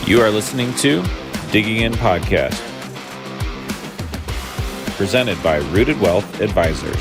You are listening to Digging In Podcast, presented by Rooted Wealth Advisors.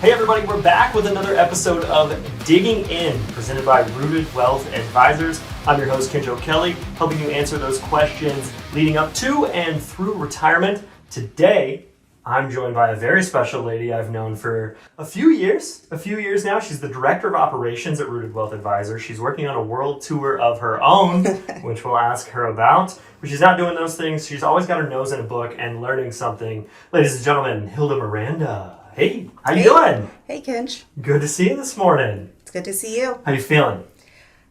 Hey everybody, we're back with another episode of Digging In, presented by Rooted Wealth Advisors. I'm your host, Kenjo Kelly, helping you answer those questions leading up to and through retirement. Today, I'm joined by a very special lady I've known for a few years now. She's the Director of Operations at Rooted Wealth Advisors. She's working on a world tour of her own, which we'll ask her about. But she's not doing those things. She's always got her nose in a book and learning something. Ladies and gentlemen, Hilda Miranda. Hey, how you doing? Hey, Kenj. Good to see you this morning. It's good to see you. How you feeling?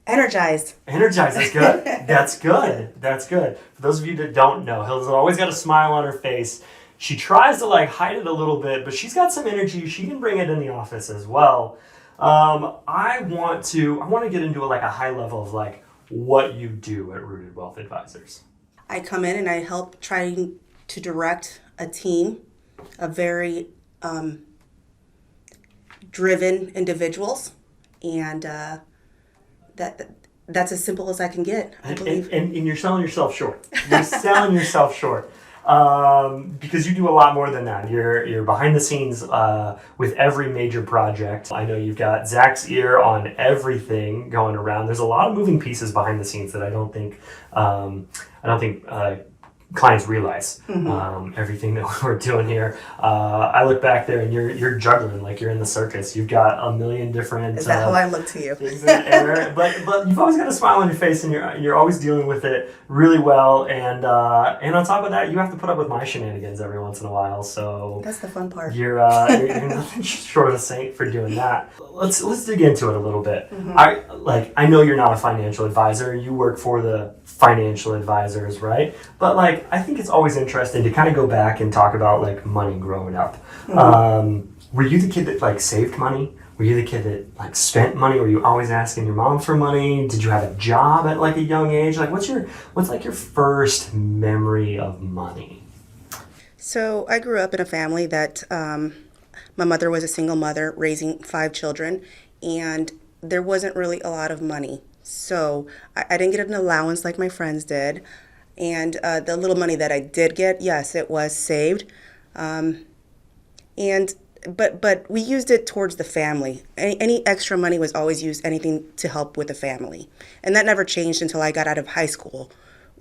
Energized. Energized, that's good. That's good. That's good. For those of you that don't know, Hilda's always got a smile on her face. She tries to hide it a little bit, but she's got some energy. She can bring it in the office as well. I want to get into a high level of what you do at Rooted Wealth Advisors. I come in and I help trying to direct a team of very driven individuals, and that's as simple as I can get, I believe. And you're selling yourself short. You're selling yourself short. Because you do a lot more than that. You're behind the scenes with every major project. I know you've got Zach's ear on everything going around. There's a lot of moving pieces behind the scenes that I don't think clients realize. Everything that we're doing here. I look back there and you're juggling like you're in the circus. You've got a million different. Is that how I look to you? Things in the air. But you've always got a smile on your face, and you're always dealing with it really well. And on top of that, you have to put up with my shenanigans every once in a while. So that's the fun part. You're nothing short of a saint for doing that. Let's dig into it a little bit. I know you're not a financial advisor. You work for the financial advisors, right? But I think it's always interesting to kind of go back and talk about money growing up. Were you the kid that saved money? Were you the kid that spent money? Were you always asking your mom for money? Did you have a job at a young age? What's your first memory of money? So I grew up in a family that my mother was a single mother raising 5 children, and there wasn't really a lot of money. So I didn't get an allowance like my friends did. And the little money that I did get, yes, it was saved. But we used it towards the family. Any extra money was always used, anything to help with the family. And that never changed until I got out of high school.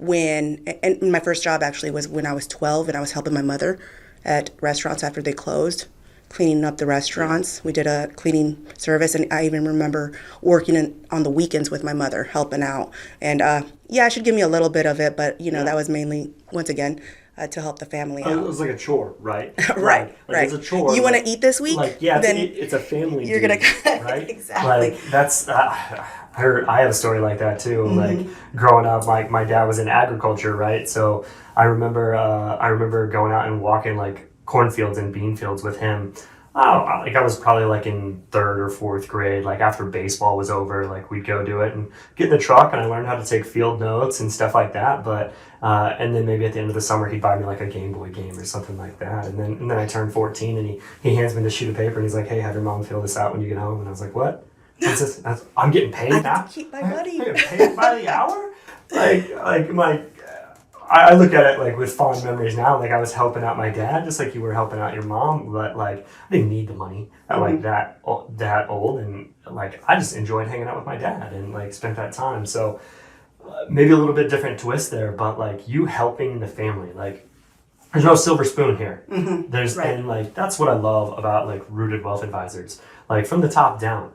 And my first job actually was when I was 12, and I was helping my mother at restaurants after they closed, cleaning up the restaurants. We did a cleaning service, and I even remember working on the weekends with my mother, helping out. And I should give me a little bit of it, but that was mainly, once again, to help the family out. It was like a chore, right? Right. It's a chore. You want to eat this week? Then it's a family you're duty, gonna right? Exactly. That's I have a story like that too. Growing up, my dad was in agriculture, right? So I remember going out and walking cornfields and bean fields with him. I was probably in 3rd or 4th grade. After baseball was over, we'd go do it and get in the truck, and I learned how to take field notes and stuff like that. But and then maybe at the end of the summer he'd buy me a Game Boy game or something like that. And then I turned 14, and he hands me the sheet of paper, and he's like, "Hey, have your mom fill this out when you get home." And I was like, "What? What's this? I'm getting paid now? I have to keep my money. I'm getting paid by the hour?" I look at it with fond memories now. I was helping out my dad, just like you were helping out your mom. But I didn't need the money at that old, and I just enjoyed hanging out with my dad and spent that time. So maybe a little bit different twist there, but you helping the family. There's no silver spoon here. There's right. And that's what I love about Rooted Wealth Advisors. From the top down.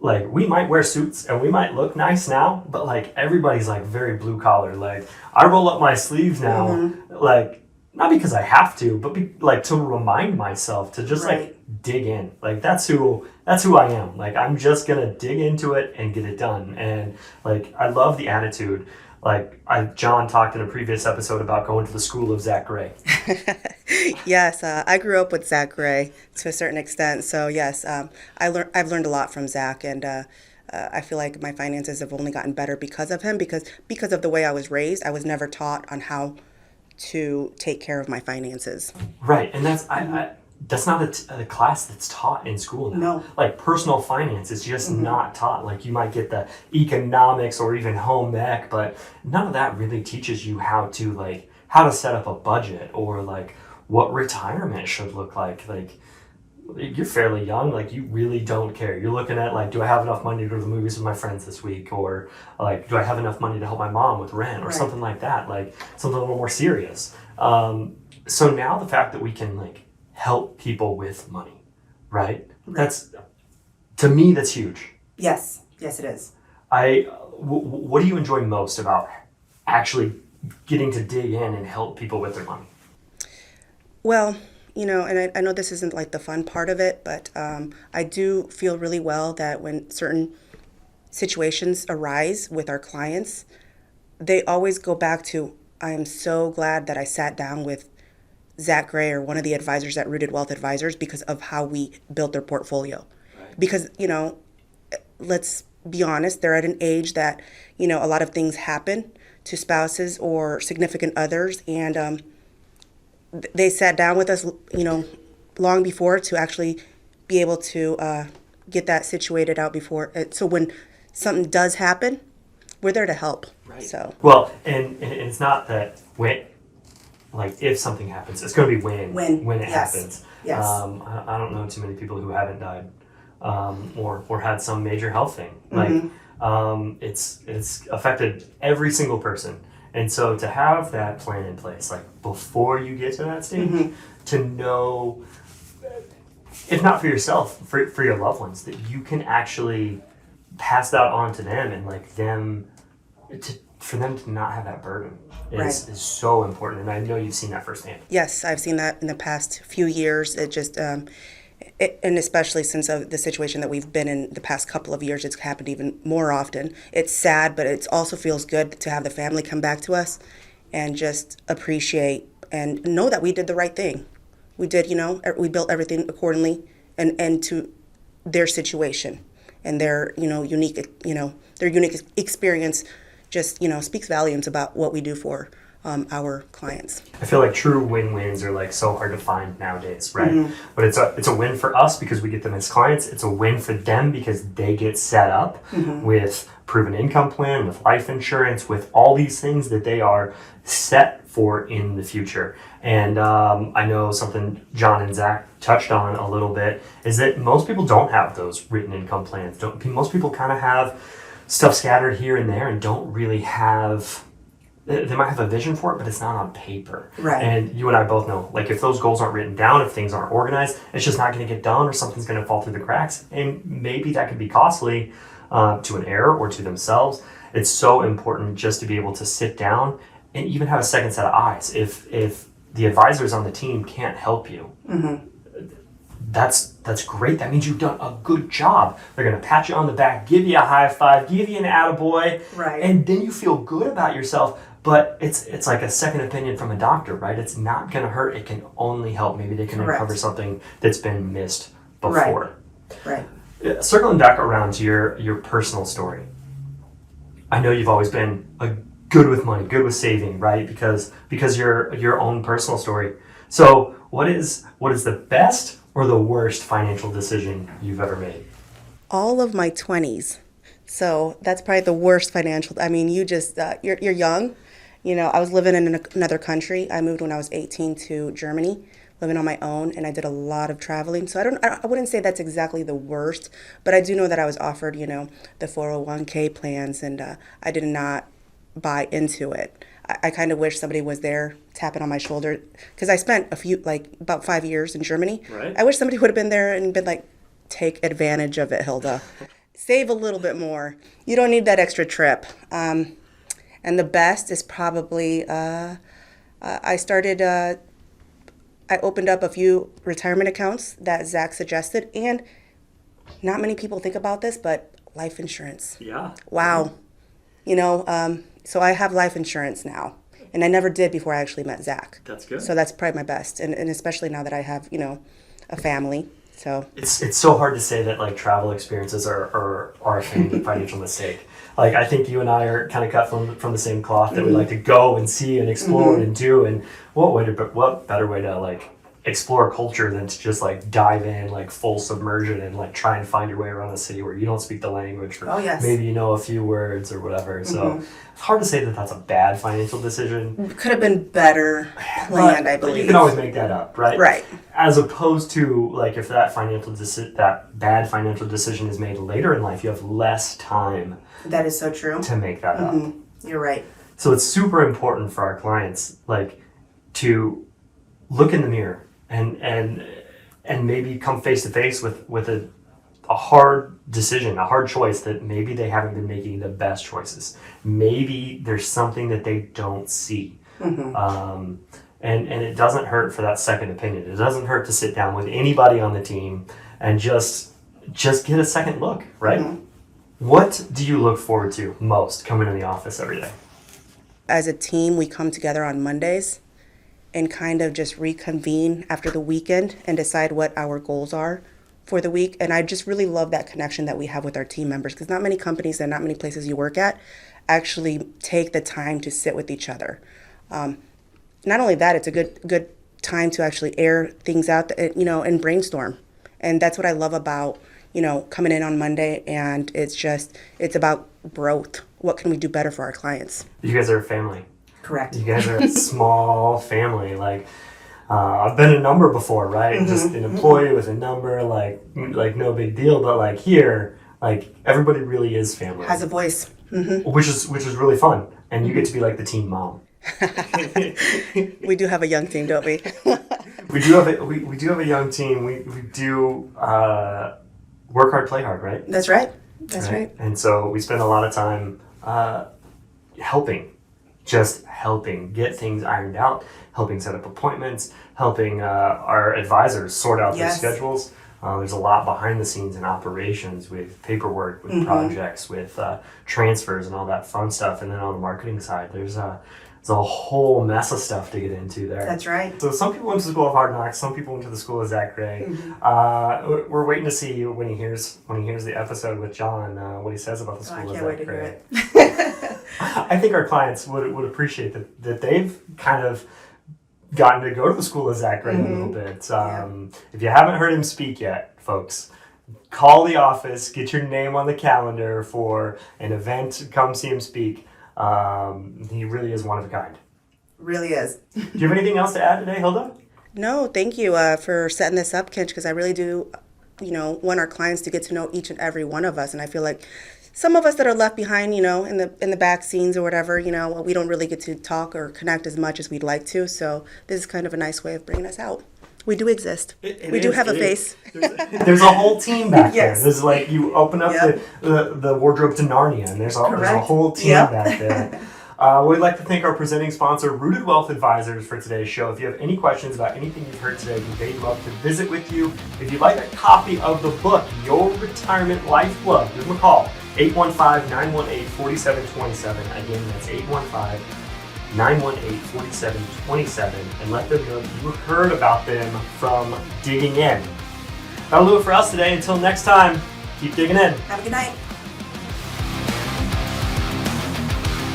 We might wear suits and we might look nice now, but everybody's very blue collar. I roll up my sleeves now, not because I have to, but to remind myself to just right. Dig in. That's who I am. I'm just gonna dig into it and get it done. And I love the attitude. John talked in a previous episode about going to the school of Zach Gray. Yes, I grew up with Zach Gray to a certain extent. So yes, I've learned a lot from Zach, and I feel like my finances have only gotten better because of him. Because of the way I was raised, I was never taught on how to take care of my finances. Right, and that's that's not a class that's taught in school now. No. Like personal finance is just not taught. Like you might get the economics or even home ec, but none of that really teaches you how to set up a budget or like what retirement should look like. Like you're fairly young, like you really don't care. You're looking at like, do I have enough money to go to the movies with my friends this week? Or like, do I have enough money to help my mom with rent or something like that? Like something a little more serious. So now the fact that we can like help people with money, right? That's, to me, that's huge. Yes, it is. What do you enjoy most about actually getting to dig in and help people with their money? Well, and I know this isn't like the fun part of it, but I do feel really well that when certain situations arise with our clients, they always go back to, I am so glad that I sat down with Zach Gray or one of the advisors at Rooted Wealth Advisors because of how we built their portfolio. Right. Because, let's be honest, they're at an age that, a lot of things happen to spouses or significant others. And they sat down with us, long before to actually be able to get that situated out before. So when something does happen, we're there to help. Right. So. Well, and it's not that if something happens, it's going to be when it happens. Yes. I don't know too many people who haven't died or had some major health thing. Like it's affected every single person. And so to have that plan in place, like before you get to that stage, to know, if not for yourself, for your loved ones, that you can actually pass that on to them and like for them to not have that burden is so important. And I know you've seen that firsthand. Yes, I've seen that in the past few years. It just, and especially since the situation that we've been in the past couple of years, it's happened even more often. It's sad, but it also feels good to have the family come back to us and just appreciate and know that we did the right thing. We did, we built everything accordingly and to their situation and their, unique experience just, it's volumes about what we do for our clients. I feel like true win-wins are like so hard to find nowadays, right? But it's a win for us because we get them as clients. It's a win for them because they get set up with proven income plan, with life insurance, with all these things that they are set for in the future. And I know something John and Zach touched on a little bit is that most people don't have those written income plans. Most people kind of have stuff scattered here and there and don't really have, they might have a vision for it, but it's not on paper. Right. And you and I both know, like if those goals aren't written down, if things aren't organized, it's just not going to get done or something's going to fall through the cracks. And maybe that could be costly to an heir or to themselves. It's so important just to be able to sit down and even have a second set of eyes. If the advisors on the team can't help you, that's great. That means you've done a good job. They're going to pat you on the back, give you a high five, give you an attaboy, and then you feel good about yourself. But it's like a second opinion from a doctor, right? It's not going to hurt. It can only help. Maybe they can uncover something that's been missed before. Right. Circling back around to your personal story, I know you've always been good with money, good with saving, right? Because your own personal story. So what is the best or the worst financial decision you've ever made? All of my 20s. So that's probably the worst financial. I mean, you just, you're young. I was living in another country. I moved when I was 18 to Germany, living on my own, and I did a lot of traveling. So I wouldn't say that's exactly the worst, but I do know that I was offered, the 401k plans, and I did not buy into it. I kind of wish somebody was there tapping on my shoulder because I spent about 5 years in Germany. Right. I wish somebody would have been there and been like, take advantage of it, Hilda. Save a little bit more. You don't need that extra trip. And the best is probably, I opened up a few retirement accounts that Zach suggested, and not many people think about this, but life insurance. Yeah. Wow. So I have life insurance now, and I never did before I actually met Zach. That's good. So that's probably my best, and especially now that I have, a family. So it's so hard to say that like travel experiences are a financial mistake. Like I think you and I are kind of cut from the same cloth that we like to go and see and explore and do. And what better way to like explore culture than to just like dive in like full submersion and like try and find your way around a city where you don't speak the language or maybe you know a few words or whatever. So it's hard to say that that's a bad financial decision. Could have been better planned, I believe. You can always make that up, right? Right. As opposed to like if that bad financial decision is made later in life, you have less time. That is so true. To make that up. You're right. So it's super important for our clients like to look in the mirror and maybe come face to face with a hard decision, a hard choice that maybe they haven't been making the best choices. Maybe there's something that they don't see. And it doesn't hurt for that second opinion. It doesn't hurt to sit down with anybody on the team and just get a second look, right? What do you look forward to most coming in the office every day? As a team, we come together on Mondays and kind of just reconvene after the weekend and decide what our goals are for the week. And I just really love that connection that we have with our team members, because not many companies and not many places you work at actually take the time to sit with each other. Not only that, it's a good time to actually air things out, and brainstorm. And that's what I love about, coming in on Monday, and it's about growth. What can we do better for our clients? You guys are a family. Correct. You guys are a small family. Like, I've been a number before, right? Just an employee with a number, like no big deal. But like here, like everybody really is family. Has a voice. Which is really fun. And you get to be like the team mom. We do have a young team, don't we? We do have a young team. We do work hard, play hard, right? That's right. That's right. And so we spend a lot of time helping get things ironed out, helping set up appointments, helping our advisors sort out their schedules. There's a lot behind the scenes in operations with paperwork, with projects, with transfers and all that fun stuff. And then on the marketing side, there's a whole mess of stuff to get into there. That's right. So some people went to the school of hard knocks. Some people went to the school of Zach Gray. We're waiting to see when he hears the episode with John, what he says about the school of Zach Gray. I think our clients would appreciate that they've kind of gotten to go to the school of Zach Gray a little bit. If you haven't heard him speak yet, folks, call the office, get your name on the calendar for an event, come see him speak. He really is one of a kind. Really is. Do you have anything else to add today, Hilda? No, thank you for setting this up, Kinch, because I really do, want our clients to get to know each and every one of us. And I feel like some of us that are left behind, in the back scenes or whatever, we don't really get to talk or connect as much as we'd like to. So this is kind of a nice way of bringing us out. We do exist. We do have a face. There's a whole team back Yes. there. There's like you open up the wardrobe to Narnia, and there's a whole team back there. We'd like to thank our presenting sponsor, Rooted Wealth Advisors, for today's show. If you have any questions about anything you've heard today, they'd love to visit with you. If you'd like a copy of the book, Your Retirement Lifeblood, give them a call, 815-918-4727. Again, that's 815-918-4727, and let them know that you heard about them from Digging In. That'll do it for us today. Until next time, keep digging in. Have a good night.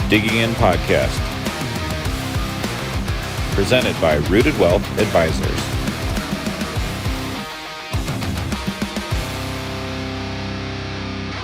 Digging In Podcast. Presented by Rooted Wealth Advisors.